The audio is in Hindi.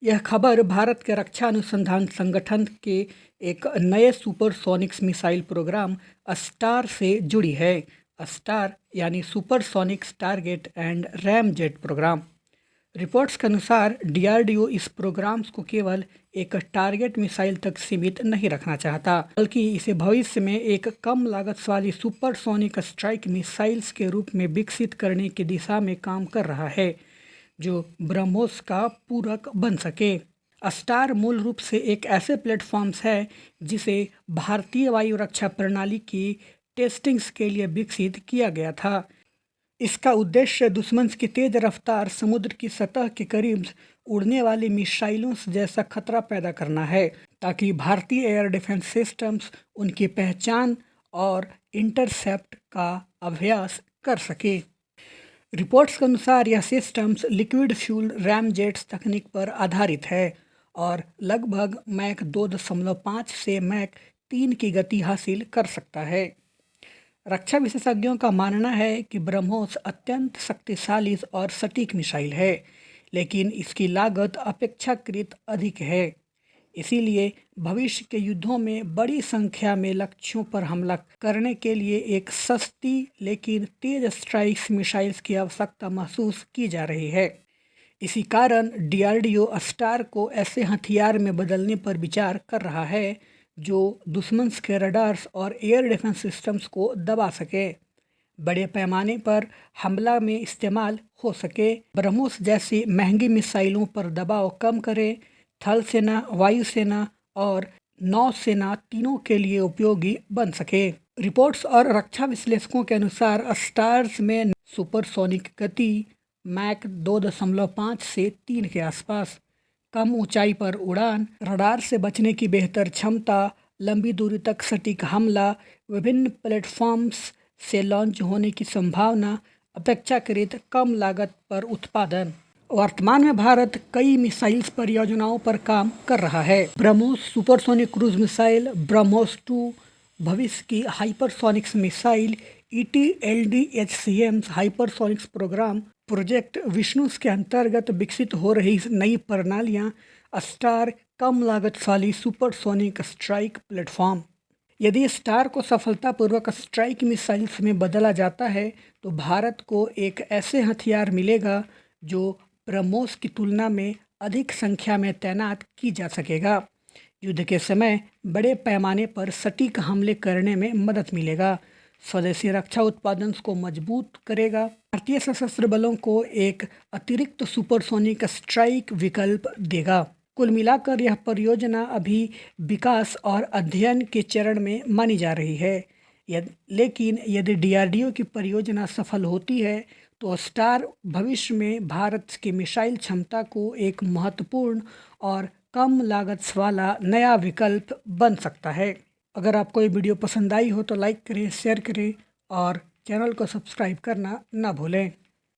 यह खबर भारत के रक्षा अनुसंधान संगठन के एक नए सुपरसोनिक्स मिसाइल प्रोग्राम अस्टार से जुड़ी है। अस्टार यानी supersonics target and ram jet programme. Reports के अनुसार डीआरडीओ इस प्रोग्राम्स को केवल एक टारगेट मिसाइल तक सीमित नहीं रखना चाहता, बल्कि इसे भविष्य में एक कम लागत वाली सुपरसोनिक स्ट्राइक मिसाइल्स के रूप में विकसित करने की दिशा में काम कर रहा है, जो ब्रह्मोस का पूरक बन सके। अस्टार मूल रूप से एक ऐसे प्लेटफॉर्म्स है जिसे भारतीय वायु रक्षा प्रणाली की टेस्टिंग्स के लिए विकसित किया गया था। इसका उद्देश्य दुश्मन की तेज रफ्तार समुद्र की सतह के करीब उड़ने वाली मिसाइलों जैसा खतरा पैदा करना है, ताकि भारतीय एयर डिफेंस सिस्टम्स उनकी पहचान और इंटरसेप्ट का अभ्यास कर सके। रिपोर्ट्स के अनुसार यह systems liquid fuel RAM jets तकनीक पर आधारित है और लगभग मैक 2.5 से मैक 3 की गति हासिल कर सकता है। रक्षा विशेषज्ञों का मानना है कि ब्रह्मोस अत्यंत शक्तिशाली और सटीक मिसाइल है, लेकिन इसकी लागत अपेक्षाकृत अधिक है। इसीलिए भविष्य के युद्धों में बड़ी संख्या में लक्ष्यों पर हमला करने के लिए एक सस्ती लेकिन तेज स्ट्राइक मिसाइल्स की आवश्यकता महसूस की जा रही है। इसी कारण डीआरडीओ अस्टार को ऐसे हथियार में बदलने पर विचार कर रहा है जो दुश्मन के रडार्स और एयर डिफेंस सिस्टम्स को दबा सके, बड़े पैमाने पर हमला में इस्तेमाल हो सके, ब्रह्मोस जैसी महंगी मिसाइलों पर दबाव कम करे, थल सेना, वायुसेना और नौसेना तीनों के लिए उपयोगी बन सके। रिपोर्ट्स और रक्षा विश्लेषकों के अनुसार अस्टार्स में सुपरसोनिक गति मैक 2.5 से 3 के आसपास, कम ऊंचाई पर उड़ान, रडार से बचने की बेहतर क्षमता, लंबी दूरी तक सटीक हमला, विभिन्न प्लेटफॉर्म्स से लॉन्च होने की संभावना, अपेक्षाकृत कम लागत पर उत्पादन। वर्तमान में भारत कई मिसाइल्स परियोजनाओं पर काम कर रहा है। BrahMos supersonic cruise missile, BrahMos 2 भविष्य की hypersonics missile, ETLDHCM hypersonics programme, project विष्णुस के अंतर्गत विकसित हो रही नई प्रणालियाँ, अस्टार कम लागत वाली सुपरसोनिक स्ट्राइक प्लेटफॉर्म। यदि स्टार को सफलतापूर्वक स्ट्राइक मिसाइल्स में बदला जाता है तो भारत को एक ऐसे हथियार मिलेगा जो ब्रह्मोस की तुलना में अधिक संख्या में तैनात की जा सकेगा। युद्ध के समय बड़े पैमाने पर सटीक हमले करने में मदद मिलेगा, स्वदेशी रक्षा उत्पादन को मजबूत करेगा, भारतीय सशस्त्र बलों को एक अतिरिक्त सुपरसोनिक स्ट्राइक विकल्प देगा। कुल मिलाकर यह परियोजना अभी विकास और अध्ययन के चरण में मानी जा रही है, लेकिन यदि डीआरडीओ की परियोजना सफल होती है तो स्टार भविष्य में भारत की मिसाइल क्षमता को एक महत्वपूर्ण और कम लागत वाला नया विकल्प बन सकता है। अगर आपको ये वीडियो पसंद आई हो तो लाइक करें, शेयर करें और चैनल को सब्सक्राइब करना ना भूलें।